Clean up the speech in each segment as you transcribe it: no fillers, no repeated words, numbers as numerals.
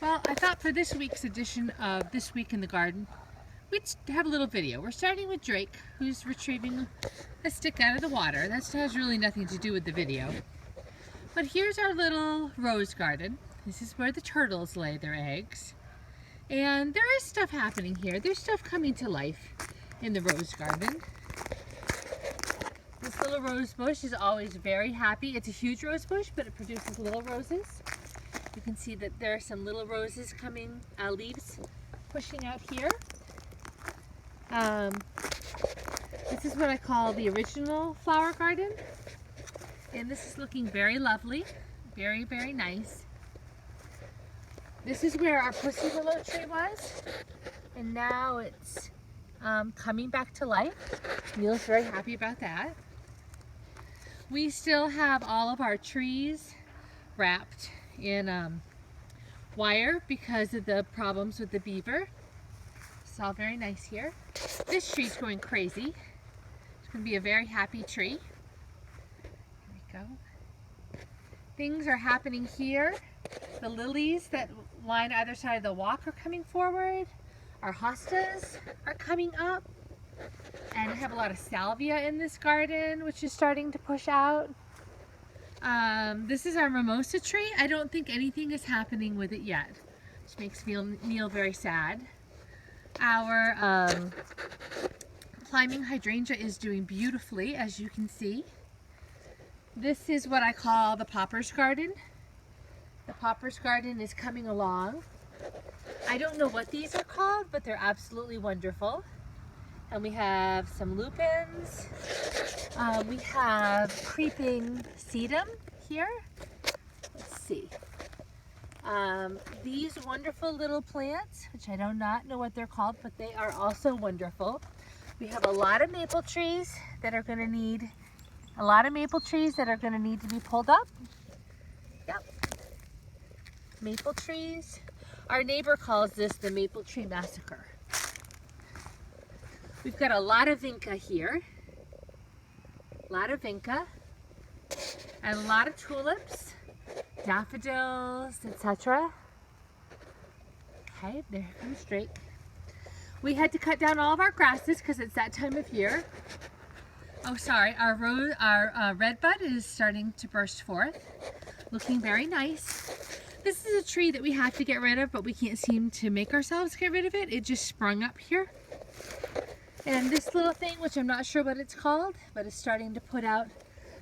Well, I thought for this week's edition of This Week in the Garden, we'd have a little video. We're starting with Drake, who's retrieving a stick out of the water. That has really nothing to do with the video. But here's our little rose garden. This is where the turtles lay their eggs. And there is stuff happening here. There's stuff coming to life in the rose garden. This little rose bush is always very happy. It's a huge rose bush, but it produces little roses. You can see that there are some little roses coming, leaves pushing out here. This is what I call the original flower garden. And this is looking very lovely, very, very nice. This is where our pussy willow tree was. And now it's coming back to life. Neil's very happy about that. We still have all of our trees wrapped in wire because of the problems with the beaver. It's all very nice here. This tree's going crazy. It's going to be a very happy tree. Here we go. Things are happening here. The lilies that line either side of the walk are coming forward. Our hostas are coming up. And I have a lot of salvia in this garden, which is starting to push out. This is our mimosa tree. I don't think anything is happening with it yet, which makes Neil very sad. Our climbing hydrangea is doing beautifully, as you can see. This is what I call the poppers garden. The poppers garden is coming along. I don't know what these are called, but they're absolutely wonderful. And we have some lupins. We have creeping sedum here. Let's see. These wonderful little plants, which I do not know what they're called, but they are also wonderful. We have a lot of maple trees that are going to need to be pulled up. Yep. Maple trees. Our neighbor calls this the Maple Tree Massacre. We've got a lot of vinca here, a lot of vinca, and a lot of tulips, daffodils, etc. Okay, there comes Drake. We had to cut down all of our grasses because it's that time of year. Oh, sorry, our red bud is starting to burst forth, looking very nice. This is a tree that we have to get rid of, but we can't seem to make ourselves get rid of it. It just sprung up here. And this little thing, which I'm not sure what it's called, but it's starting to put out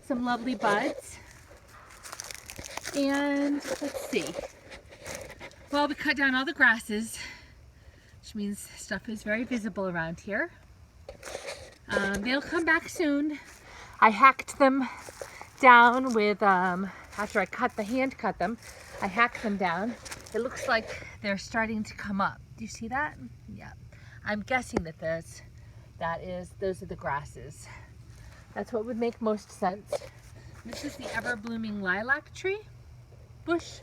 some lovely buds. And let's see. Well, we cut down all the grasses, which means stuff is very visible around here. They'll come back soon. I hacked them down with, after I hand cut them, I hacked them down. It looks like they're starting to come up. Do you see that? Yeah. I'm guessing that those are the grasses. That's what would make most sense. This is the ever-blooming lilac tree bush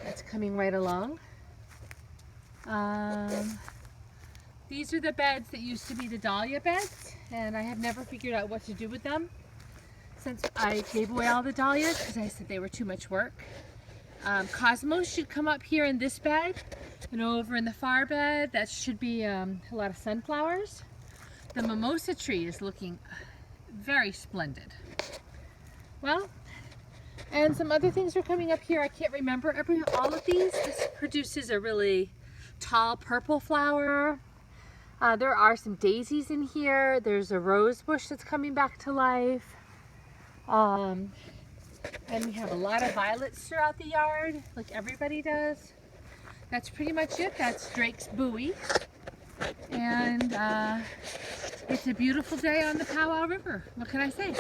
that's coming right along. These are the beds that used to be the dahlia beds, and I have never figured out what to do with them since I gave away all the dahlias because I said they were too much work. Cosmos should come up here in this bed, and over in the far bed that should be a lot of sunflowers. The mimosa tree is looking very splendid. Well, and some other things are coming up here. I can't remember all of these. This produces a really tall purple flower. There are some daisies in here. There's a rose bush that's coming back to life. And we have a lot of violets throughout the yard, like everybody does. That's pretty much it. That's Drake's buoy. And it's a beautiful day on the Powwow River. What can I say?